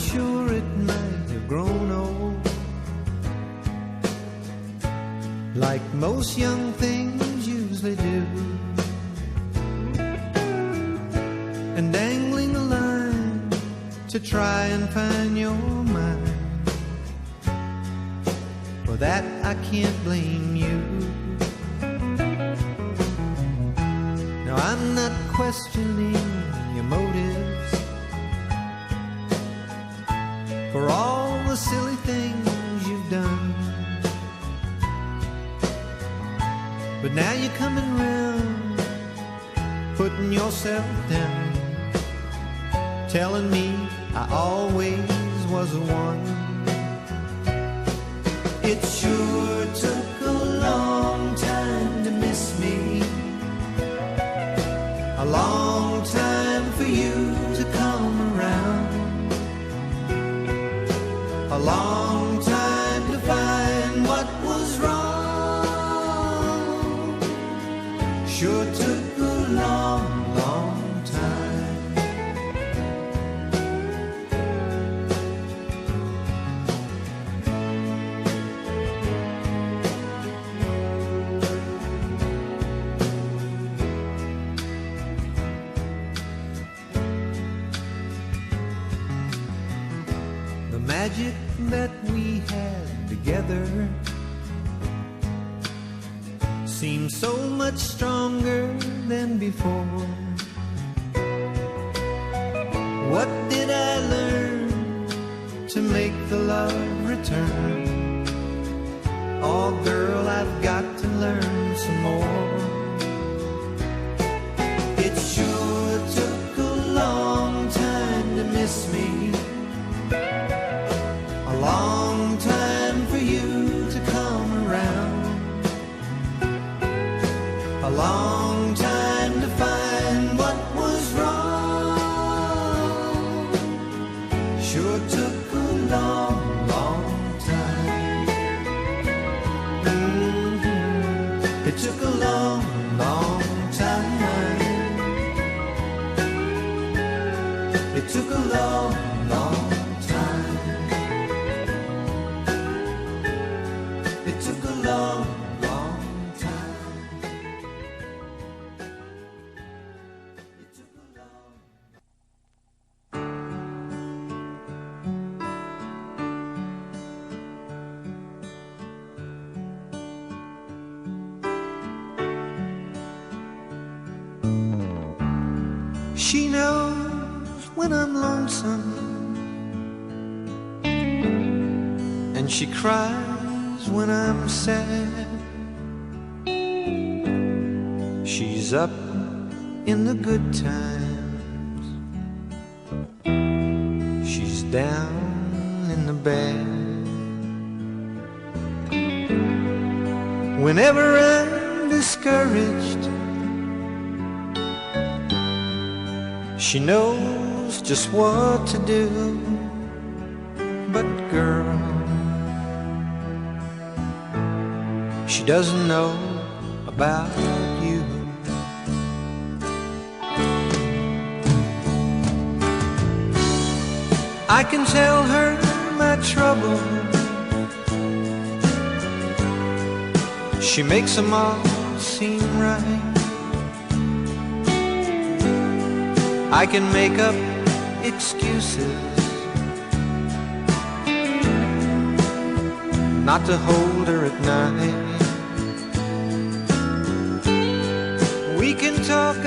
sure it might have grown old, like most young things usually do. And dangling a line to try and find your mind, for that I can't blame you. Now I'm not questioning your motives for all the silly things you've done, but now you're coming round, putting yourself down, telling me I always was the one. It sure took a long time to miss me, a long time for you to come around, a long time to find what was wrong. Sure took a long, long time. The magic that we had together seems so much stronger than before. What did I learn to make the love return? Oh girl, I've got to learn some more. It sure took a long time to miss me, a long time for you to come around, a long time to find what was wrong. Sure took a long, long time. It took a long, long time. It took a long, long time. It took a long, long time. It took a long. She knows when I'm lonesome, and she cries when I'm sad. She's up in the good times, she's down in the bad. Whenever I'm discouraged, she knows just what to do. But girl, she doesn't know about you. I can tell her my trouble, she makes them all seem right. I can make up excuses not to hold her at night. We can talk